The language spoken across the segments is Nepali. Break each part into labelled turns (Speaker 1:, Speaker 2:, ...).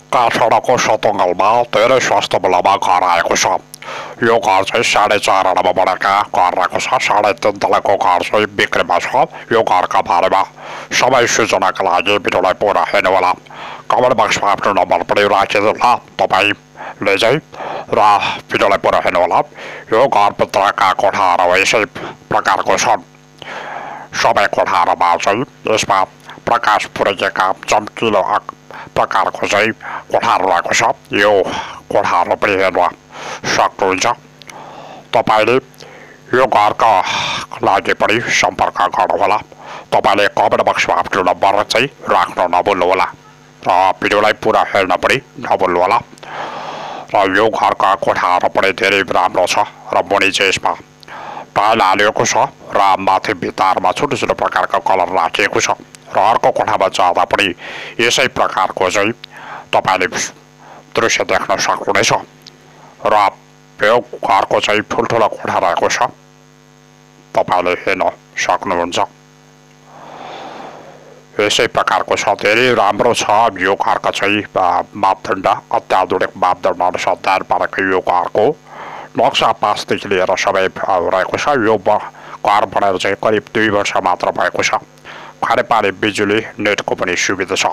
Speaker 1: काठमाडौँको सतुङ्गलमा धेरै स्वास्थ्य मूल्यमा घर आएको छ। यो घर चाहिँ 4.5 आनामा बढेका घर रहेको छ। 3.5 तलाको घर चाहिँ बिक्रीमा छ। यो घरका बारेमा सबै सूचनाका लागि भिडियोलाई पुरा हेर्नुहोला। कमेन्ट बक्समा आफ्नो नम्बर पनि राखिदिनुहोला तपाईँले चाहिँ र भिडियोलाई पुरा हेर्नुहोला। यो घरभित्रका कोठाहरू यसै प्रकारको छन्। सबै कोठाहरूमा चाहिँ यसमा प्रकाश पुर्याएका चम्किलो प्रकारको चाहिँ कोठाहरू रहेको छ। यो कोठाहरू पनि हेर्न सक्नुहुन्छ। तपाईँले यो घरका लागि पनि सम्पर्क गर्नुहोला। तपाईँले कमेन्ट बक्समा आफ्नो नम्बर चाहिँ राख्न नभुल्नुहोला र भिडियोलाई पुरा हेर्न पनि नभुल्नुहोला। र यो घरका कोठाहरू पनि धेरै राम्रो छ र मुनि चाहिँ यसमा टाइल हालिएको छ र माथि भित्ताहरूमा छोटो छोटो प्रकारका कलर राखिएको छ र अर्को कोठामा जाँदा पनि यसै प्रकारको चाहिँ तपाईँले दृश्य देख्न सक्नुहुनेछ। र यो घरको चाहिँ ठुल्ठुलो कोठा रहेको छ, तपाईँले हेर्न सक्नुहुन्छ। यसै प्रकारको छ, धेरै राम्रो छ। यो घरका चाहिँ मापदण्ड अत्याधुनिक मापदण्ड अनुसार तयार पारेको यो घरको नक्सा पासदेखि लिएर सबै रहेको छ। यो घर बनेर चाहिँ करिब 2 वर्ष मात्र भएको छ। खानेपानी बिजुली नेटको पनि सुविधा छ।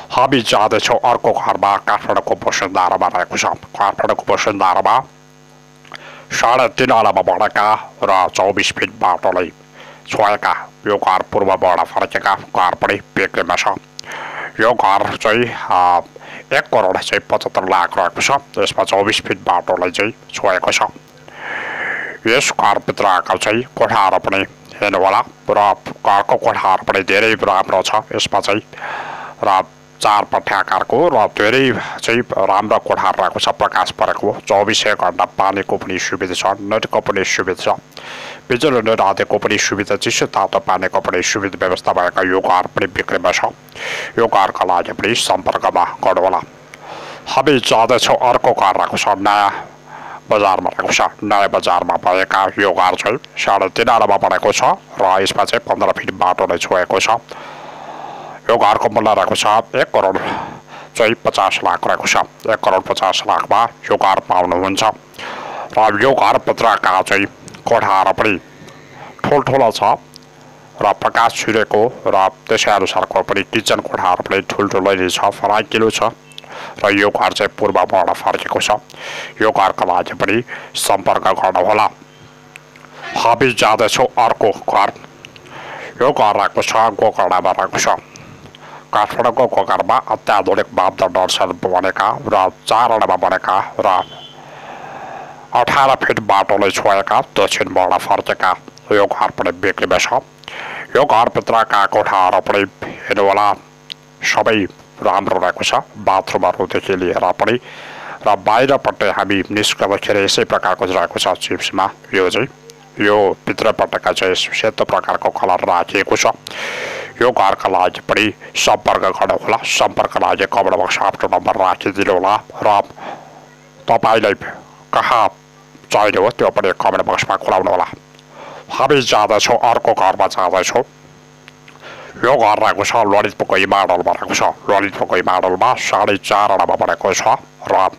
Speaker 1: हामी जाँदैछौँ अर्को घरमा काठमाडौँको वसुन्धरामा रहेको छ। काठमाडौँको वसुन्धरामा 3.5 आनामा बढेका र 24 फिट बाटोलाई छोएका यो घर पूर्वबाट फर्केका घर पनि बिक्रीमा छ। यो घर चाहिँ 1 करोड 75 लाख रहेको छ। यसमा 24 फिट बाटोलाई चाहिँ छोएको छ। यस घरभित्रका चाहिँ कोठाहरू पनि हेर्नुहोला र घरको कोठाहरू पनि धेरै राम्रो छ। यसमा चाहिँ र 4 पट्टे आकारको र धेरै चाहिँ राम्रो कोठाहरू रहेको छ। प्रकाश परेको 24 घण्टा पानीको पनि सुविधा छ, नेटको पनि सुविधा छ, बिजुली नेट आदिको पनि सुविधा, चिसो तातो पानीको पनि सुविधा व्यवस्था भएका यो घर पनि बिक्रीमा छ। यो घरका लागि पनि सम्पर्कमा गर्नुहोला। हामी जाँदैछौँ अर्को घर रहेको छ, नयाँ बजारमा रहेको छ। नयाँ बजारमा भएका यो घर चाहिँ 3.5 आनामा बनेको छ र यसमा चाहिँ 15 फिट बाटो नै छोएको छ। यो घरको मूल्य रहेको छ 1 करोड 50 लाख रहेको छ। 1 करोड 50 लाखमा यो घर पाउनुहुन्छ। र यो घरभित्रका चाहिँ कोठाहरू पनि ठुल्ठुलो छ र प्रकाश छिरेको र त्यसै अनुसारको पनि किचन कोठाहरू पनि ठुल्ठुलै छ, फराकिलो छ र यो घर चाहिँ पूर्वबाट फर्केको छ। यो घरका लागि पनि सम्पर्क गर्नुहोला। हामी जाँदैछौँ अर्को घर। यो घर रहेको छ गोकर्णमा रहेको छ। काठमाडौँको गोकर्णमा अत्याधुनिक मापदण्ड अनुसार बनेका र 4 आनामा बनेका र 18 फिट बाटोलाई छोएका दक्षिणबाट फर्केका यो घर पनि बिक्रीमा छ। यो घरभित्रका कोठाहरू पनि हेर्नुहोला, सबै राम्रो रहेको छ। बाथरुमहरूदेखि लिएर पनि र बाहिरपट्टि हामी निस्कँदाखेरि यसै प्रकारको रहेको छ। चिप्समा यो चाहिँ यो भित्रपट्टिका चाहिँ सेतो प्रकारको कलर राखिएको छ। यो घरका लागि पनि सम्पर्क गर्नुहोला। सम्पर्कका लागि कमेन्ट बक्समा आफ्नो नम्बर राखिदिनु होला र तपाईँलाई कहाँ चाहिने हो त्यो पनि कमेन्ट बक्समा खुलाउनु होला। हामी जाँदैछौँ अर्को घरमा जाँदैछौँ। यो घर रहेको छ ललितपुरको हिमाडलमा रहेको छ। ललितपुरको हिमाडलमा 4.5 आनामा बनेको छ र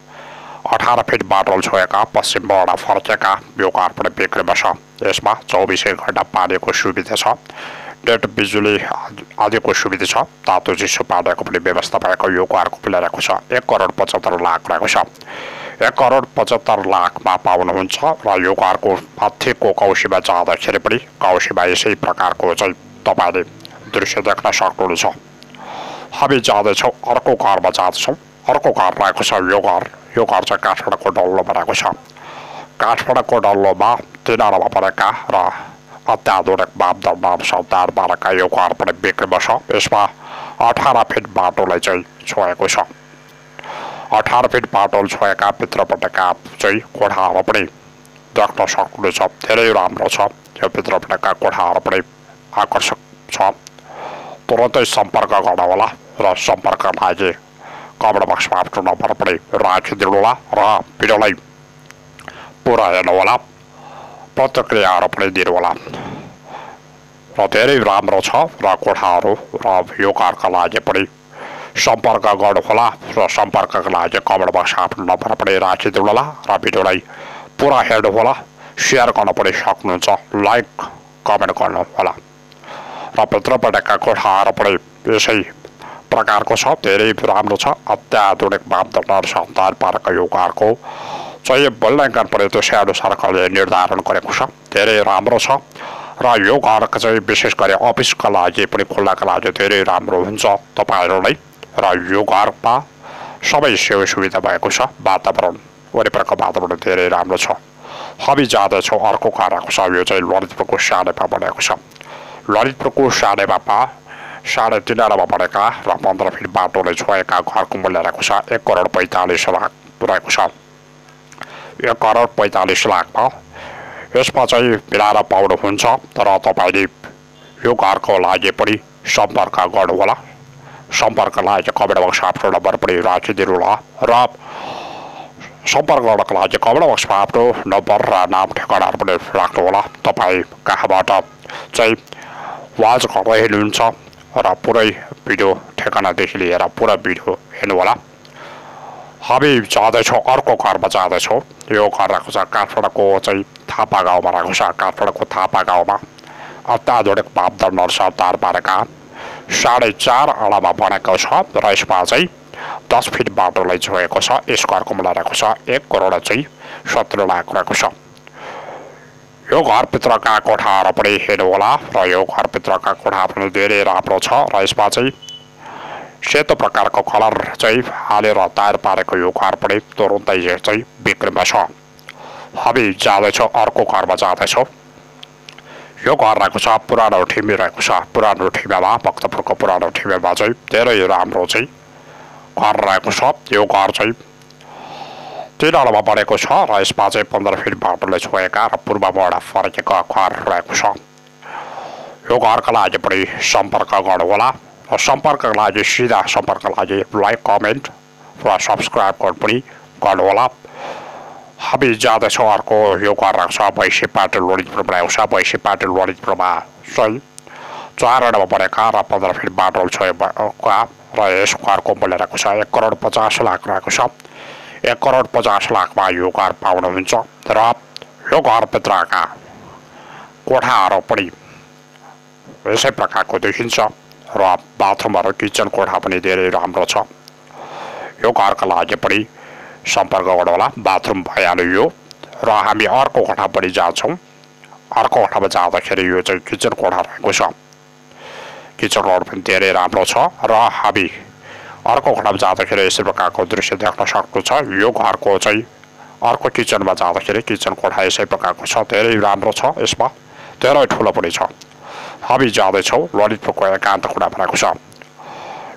Speaker 1: 18 फिट बाटो छोएका पश्चिमबाट फर्केका यो घर पनि बिक्रीमा छ। यसमा 24 घण्टा पानीको सुविधा छ, नेट बिजुली आदिको सुविधा छ, तातो चिसो पानीको पनि व्यवस्था भएको यो घरको मूल्य रहेको छ 1 करोड 75 लाख रहेको छ। 1 करोड 75 लाखमा पाउनुहुन्छ र यो घरको माथिको कौसीमा जाँदाखेरि पनि कौसीमा यसै प्रकारको चाहिँ तपाईँले दृश्य देख्न सक्नुहुन्छ। हामी जाँदैछौँ अर्को घरमा जाँदैछौँ। अर्को घर रहेको छ यो घर चाहिँ काठमाडौँको डल्लोमा रहेको छ। काठमाडौँको डल्लोमा 3 आनामा बनेका र अत्याधुनिक मापदण्ड अनुसार तयार पारेका यो घर पनि बिक्रीमा छ। यसमा 18 फिट बाटोलाई चाहिँ छोएको छ। 18 फिट बाटो छोएका भित्रपट्टिका चाहिँ कोठाहरू पनि देख्न सक्नुहुनेछ। धेरै राम्रो छ। यो भित्रपट्टिका कोठाहरू पनि आकर्षक छ। तुरन्तै सम्पर्क गर्नुहोला र सम्पर्कका लागि कमेन्ट बक्समा आफ्नो नम्बर पनि राखिदिनु होला र भिडियोलाई पुरा हेर्नुहोला, प्रतिक्रियाहरू पनि दिनुहोला। र धेरै राम्रो छ र कोठाहरू र यो घरका लागि पनि सम्पर्क गर्नुहोला र सम्पर्कका लागि कमेन्ट बक्समा आफ्नो नम्बर पनि राखिदिनुहोला र भिडियोलाई पुरा हेर्नुहोला, सेयर गर्न पनि सक्नुहुन्छ, लाइक कमेन्ट गर्नुहोला र भित्रपटकका कोठाहरू पनि यसै प्रकारको छ, धेरै राम्रो छ। अत्याधुनिक मापदण्ड सन्तान पार्क यो घरको चाहिँ मूल्याङ्कन पनि त्यसै अनुसारले निर्धारण गरेको छ, धेरै राम्रो छ र यो घर चाहिँ विशेष गरी अफिसका लागि पनि खुल्लाका लागि धेरै राम्रो हुन्छ तपाईँहरूलाई। र यो घरमा सबै सेवा सुविधा भएको छ, वातावरण वरिपरिको वातावरण धेरै राम्रो छ। हामी जाँदैछौँ अर्को घर आएको छ, यो चाहिँ ललितपुरको सानेपा बनेको छ। ललितपुरको सानेपामा 3.5 आनामा बनेका र 15 फिट बाटोले छोएका घरको मूल्य रहेको छ 1,45,00,000 रहेको छ। 1,45,00,000मा यसमा चाहिँ मिलाएर पाउनुहुन्छ, तर तपाईँले यो घरको लागि पनि सम्पर्क गर्नुहोला। सम्पर्कका लागि कमेन्ट बक्समा आफ्नो नम्बर पनि राखिदिनुहोला र सम्पर्क गर्नको लागि कमेन्ट बक्समा आफ्नो नम्बर र नाम ठेगानाहरू पनि राख्नुहोला। तपाईँ कहाँबाट चाहिँ वाच गर्दै हुनुहुन्छ र पुरै भिडियो ठेगानादेखि लिएर पुरा भिडियो हेर्नुहोला। हामी जाँदैछौँ अर्को घरमा जाँदैछौँ। यो घर रहेको छ काठमाडौँको चाहिँ थापा गाउँमा रहेको छ। काठमाडौँको थापा गाउँमा अत्याधुनिक मापदण्ड अनुसार तार पारेका 4.5 आनामा बनेको छ र यसमा चाहिँ 10 फिट बाटोलाई छोएको छ। यस घरको मूल्य रहेको छ 1,17,00,000 रहेको छ। यो घरभित्रका कोठाहरू पनि हेर्नुहोला र यो घरभित्रका कोठा पनि धेरै राम्रो छ र यसमा चाहिँ सेतो प्रकारको कलर चाहिँ हालेर तयार पारेको यो घर पनि तुरुन्तै चाहिँ बिक्रीमा छ। हामी जाँदैछौँ अर्को घरमा जाँदैछौँ। यो घर रहेको छ पुरानो ठिमी रहेको छ। पुरानो ठिमीमा भक्तपुरको पुरानो ठिमीमा चाहिँ धेरै राम्रो चाहिँ घर रहेको छ। यो घर चाहिँ 3 आनामा बनेको छ र यसमा चाहिँ 15 फिट बाटोले छोएका र पूर्वबाट फर्केका घर रहेको छ। यो घरका लागि पनि सम्पर्क गर्नुहोला र सम्पर्कका लागि सिधा सम्पर्कका लागि लाइक कमेन्ट र सब्सक्राइब पनि गर्नुहोला। हामी जाँदैछौँ अर्को यो घर रहेको छ भैँसी पाटन ललितपुरमा रहेको छ। भैँसी पाटन ललितपुरमा चाहिँ 4 आनामा बनेका र 15 फिट बाटो छोएका र यस घरको मूल्य रहेको छ 1,50,00,000 रहेको छ। 1,50,00,000मा यो घर पाउनुहुन्छ र यो घरभित्रका कोठाहरू पनि यसै प्रकारको देखिन्छ र बाथरुमहरू किचन कोठा पनि धेरै राम्रो छ। यो घरका लागि पनि सम्पर्क गर्नुहोला। बाथरुम भइहाल्यो यो र हामी अर्को कोठा पनि जान्छौँ। अर्को कोठामा जाँदाखेरि यो चाहिँ किचन कोठा रहेको छ। किचन कोठा पनि धेरै राम्रो छ र हामी अर्को कोठामा जाँदाखेरि यस प्रकारको दृश्य देख्न सक्नुहुन्छ। यो घरको चाहिँ अर्को किचनमा जाँदाखेरि किचन कोठा यसै प्रकारको छ, धेरै राम्रो छ, यसमा धेरै ठुलो पनि छ। हामी जाँदैछौँ ललितपुरको एकान्त कुरा रहेको छ।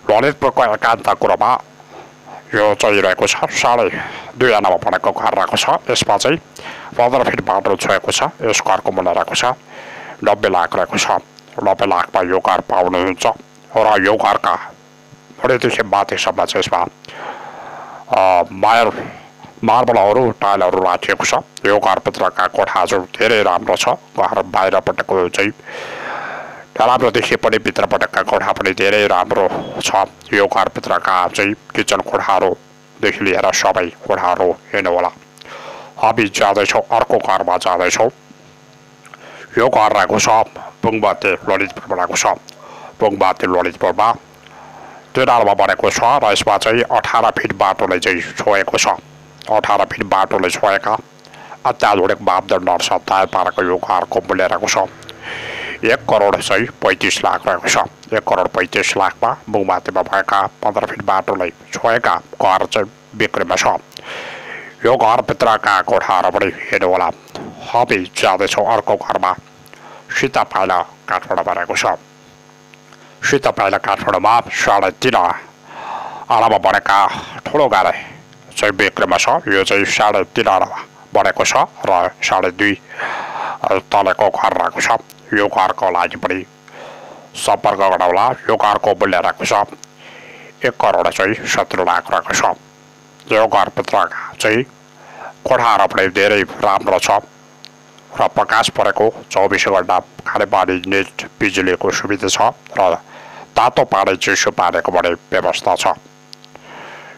Speaker 1: ललितपुरको एकान्त कुरामा यो चाहिँ रहेको छ 2.5 आनामा बनेको घर रहेको छ। यसमा चाहिँ 15 फिट बाटो छोएको छ। यस घरको मूल्य रहेको छ 90 लाख रहेको छ। 90 लाखमा यो घर पाउनुहुन्छ र यो घरका बढीदेखि माथिसम्म चाहिँ यसमा मार्बलहरू टाइलहरू राखिएको छ। यो घरभित्रका कोठाहरू धेरै राम्रो छ। घर बाहिरपट्टिको चाहिँ राम्रो देखिए पनि भित्रपट्टिका कोठा पनि धेरै राम्रो छ। यो घरभित्रका चाहिँ किचन कोठाहरूदेखि लिएर सबै कोठाहरू हेर्नुहोला। हामी जाँदैछौँ अर्को घरमा जाँदैछौँ। यो घर रहेको छ बुङबाते ललितपुरमा रहेको छ। बुङबाते ललितपुरमा 3 आनामा बनेको छ र यसमा चाहिँ 18 फिट बाटोले चाहिँ छोएको छ। 18 फिट बाटोले छोएका अत्याधुनिक मापदण्ड अनुसार तयार पारेको यो घरको मूल्य रहेको छ 1,35,00,000 रहेको छ। 1,35,00,000मा बुङबातेमा भएका 15 फिट बाटोले छोएका घर चाहिँ बिक्रीमा छ। यो घरभित्रका कोठाहरू पनि हेर्नुहोला। हामी जाँदैछौँ अर्को घरमा। सीता पाइला काठमाडौँमा रहेको छ। सीता पाइला काठमाडौँमा 3.5 आनामा बनेका ठुलो घर चाहिँ बिक्रीमा छ। यो चाहिँ 3.5 आनामा बनेको छ र 2.5 तलेको घर रहेको छ। यो घरको लागि पनि सम्पर्क गर्नुहोला। यो घरको मूल्य रहेको छ 1,17,00,000 रहेको छ। यो घरभित्रका चाहिँ कोठाहरू पनि धेरै राम्रो छ र प्रकाश परेको 24 घण्टा खानेपानी नेट बिजुलीको सुविधा छ र तातो पानी चिसो पानीको पनि व्यवस्था छ।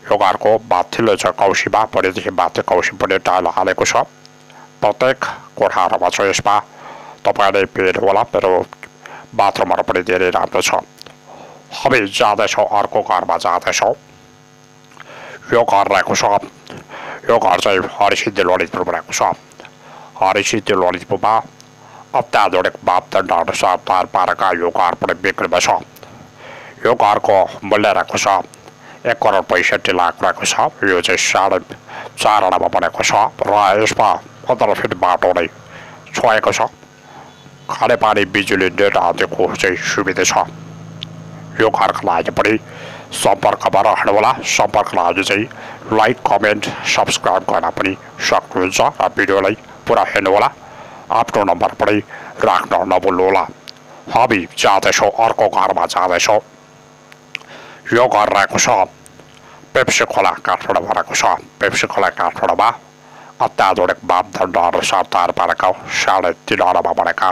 Speaker 1: यो घरको माथिल्लो छ कौसीमा परेदेखि माथि कौसी पनि टाइल हालेको छ। प्रत्येक कोठाहरूमा छ यसमा। तपाईँले हेर्नुहोला मेरो बाथरुमहरू पनि धेरै राम्रो छ। हामी जाँदैछौँ अर्को घरमा जाँदैछौँ। यो घर रहेको छ, यो घर चाहिँ हरिसिद्धि ललितपुरमा रहेको छ। हरिसिद्धि ललितपुरमा अत्याधुनिक मापदण्ड अनुसार तयार पारेका यो घर पनि बिक्रीमा छ। यो घरको मूल्य रहेको छ 1,65,00,000 रहेको छ। यो चाहिँ 4.5 आनामा बनेको छ र यसमा 15 फिट बाटो नै छोएको छ। खानेपानी बिजुली नेट आदिको चाहिँ सुविधा छ। यो घरको लागि पनि सम्पर्कमा रहनुहोला। सम्पर्कको लागि चाहिँ लाइक कमेन्ट सब्सक्राइब गर्न पनि सक्नुहुन्छ र भिडियोलाई पुरा हेर्नुहोला। आफ्नो नम्बर पनि राख्न नभुल्नुहोला। हामी जाँदैछौँ अर्को घरमा जाँदैछौँ। यो घर रहेको छ पेप्सी खोला काठमाडौँमा रहेको छ। पेप्सी खोला काठमाडौँमा अत्याधुनिक मापदण्ड अनुसार तयार पारेका 3.5 आनामा बनेका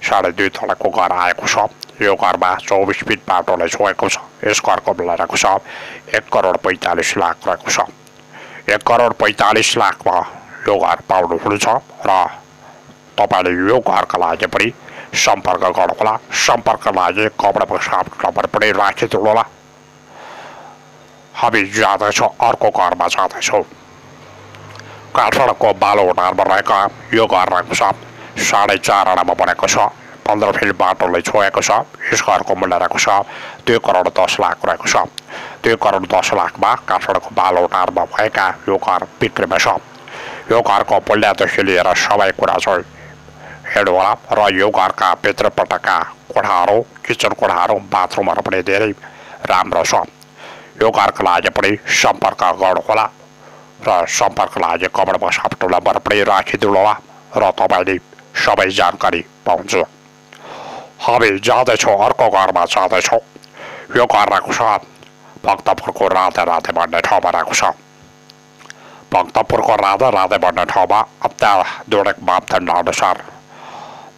Speaker 1: 2.5 तलाको घर आएको छ। यो घरमा 24 फिट बाटोले छोएको छ। यस घरको मूल्य रहेको छ 1,45,00,000 रहेको छ। 1,45,00,000मा यो घर पाउनुहुन्छ र तपाईँले यो घरका लागि पनि सम्पर्क गर्नुहोला। सम्पर्कका लागि कपडा नम्बर पनि राखिदिनुहोला। हामी जाँदैछौँ अर्को घरमा जाँदैछौँ। काठमाडौँको बालुवाटारमा रहेका यो घर रहेको छ 4.5 आनामा बनेको छ। 15 फिट बाटोले छोएको छ। यस घरको मूल्य रहेको छ 2,10,00,000 रहेको छ। 2,10,00,000मा काठमाडौँको बालुवाटारमा भएका यो घर बिक्रीमा छ। यो घरको मूल्यदेखि लिएर सबै कुरा चाहिँ हेर्नुहोला र यो घरका भित्रपट्टिका कोठाहरू, किचन कोठाहरू, बाथरुमहरू पनि धेरै राम्रो छ। यो घरको लागि पनि सम्पर्क गर्नुहोला र सम्पर्कको लागि कमेन्ट बक्समा आफ्नो नम्बर पनि राखिदिनुहोला र तपाईँले सबै जानकारी पाउँछ। हामी जाँदैछौँ अर्को घरमा जाँदैछौँ। यो घर रहेको छ भक्तपुरको राधे राधे भन्ने ठाउँमा रहेको छ। भक्तपुरको राधे राधे भन्ने ठाउँमा अत्याधुनिक मापदण्ड अनुसार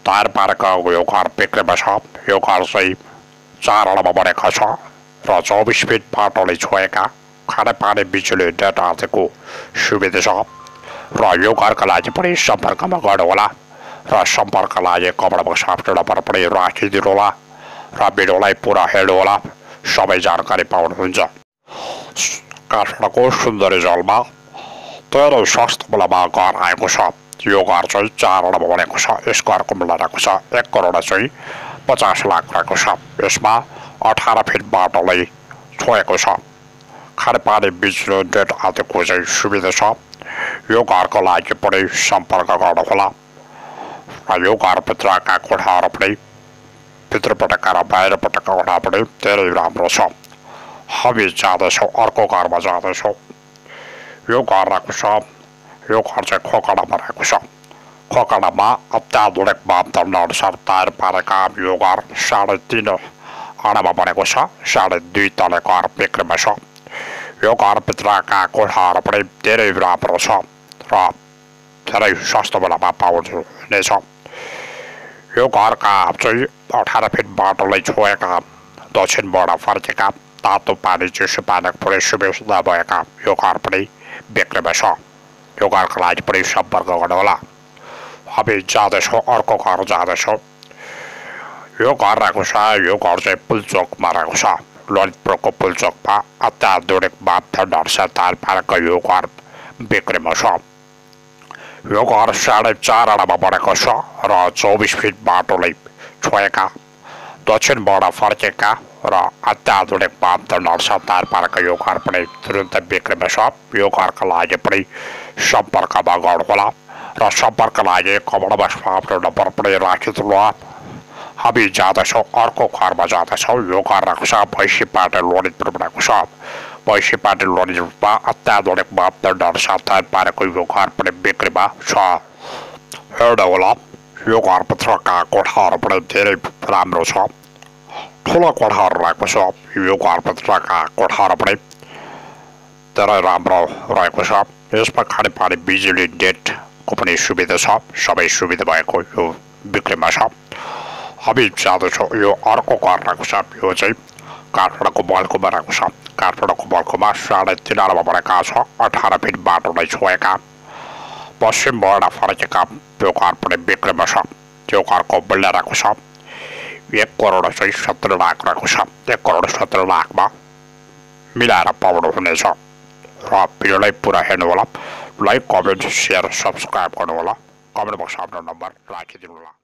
Speaker 1: तयार पारेको यो घर बिक्रीमा छ। यो घर चाहिँ 4 आनामा बनेको छ र 24 फिट बाटोले छोएका खानेपानी बिजुली नेट आदिको सुविधा छ र यो घरका लागि पनि सम्पर्कमा गर्नुहोला र सम्पर्कका लागि कमेन्ट बक्समा आफ्नो नम्बर पनि राखिदिनुहोला र भिडियोलाई पुरा हेर्नुहोला। सबै जानकारी पाउनुहुन्छ। काठमाडौँको सुन्दरी जलमा धेरै सस्तो मूल्यमा घर आएको छ। यो घर चाहिँ 4 आनामा बनेको छ। यस घरको मूल्य रहेको छ 1,50,00,000 रहेको छ। यसमा 18 फिट बाटोले छोएको छ। खानेपानी बिजुली नेट आदिको चाहिँ सुविधा छ। यो घरको लागि पनि सम्पर्क गर्नुहोला र यो घरभित्रका कोठाहरू पनि भित्रपट्टिका र बाहिरपट्टिका कोठा पनि धेरै राम्रो छ। हामी जाँदैछौँ अर्को घरमा जाँदैछौँ। यो घर रहेको छ, यो घर चाहिँ खोकडामा रहेको छ। खोकडामा अत्याधुनिक मापदण्ड अनुसार तयार पारेका यो घर 3.5 आनामा बनेको छ। 2.5 तले घर बिक्रीमा छ। यो घरभित्रका कोठाहरू पनि धेरै राम्रो छ र धेरै सस्तो मूल्यमा पाउनुहुनेछ। यो घरका चाहिँ 18 फिट बाटोले छोएका दक्षिणबाट फर्केका तातो पानी चिसो पानीको पुरै सुविधा भएका यो घर पनि बिक्रीमा छ। यो घरको लागि पनि सम्पर्क गर्नुहोला। हामी जाँदैछौँ अर्को घर जाँदैछौँ। यो घर रहेको छ, यो घर चाहिँ पुलचोकमा रहेको छ। ललितपुरको पुलचोकमा अत्याधुनिक मापदण्ड अनुसार तयार पारेको यो घर बिक्रीमा छ। यो घर 4.5 आनामा बनेको छ र 24 फिट बाटोले छोएका दक्षिणबाट फर्केका र अत्याधुनिक मापदण्ड अनुसार तयार पारेको यो घर पनि तुरुन्तै बिक्रीमा छ। यो घरका लागि पनि सम्पर्कमा गर्नुहोला र सम्पर्कका लागि कमेन्ट बक्समा आफ्नो नम्बर पनि राखिदिनुहोला। हामी जाँदैछौँ अर्को घरमा जाँदैछौँ। यो घर रहेको छ भैँसीपाटी ललितपुरमा रहेको छ। भैँसीपाटी ललितपुरमा अत्याधुनिक मापदण्ड अनुसार तयार पारेको यो घर पनि बिक्रीमा छ। हेर्नुहोला, यो घरभित्रका कोठाहरू पनि धेरै राम्रो छ। ठुलो कोठाहरू रहेको छ। यो घरभित्रका कोठाहरू पनि धेरै राम्रो रहेको छ। यसमा खानेपानी बिजुली नेटको पनि सुविधा छ। सबै सुविधा भएको यो बिक्रीमा छ। हामी जाँदैछौँ यो अर्को घर रहेको छ। यो चाहिँ काठमाडौँको बल्कुमा रहेको छ। काठमाडौँको बल्कुमा 3.5 बनेका छ। 18 फिट बाटो नै छोएका पश्चिम बर्डा फर्केका त्यो घर पनि बिक्रीमा छ। त्यो घरको मूल्य रहेको छ 1,17 लाख रहेको छ। 1,17 लाखमा मिलाएर पाउनुहुनेछ। र भिडियोलाई पुरा हेर्नुहोला। लाइक कमेन्ट सेयर सब्सक्राइब गर्नुहोला। कमेन्ट बक्समा आफ्नो नम्बर राखिदिनुहोला।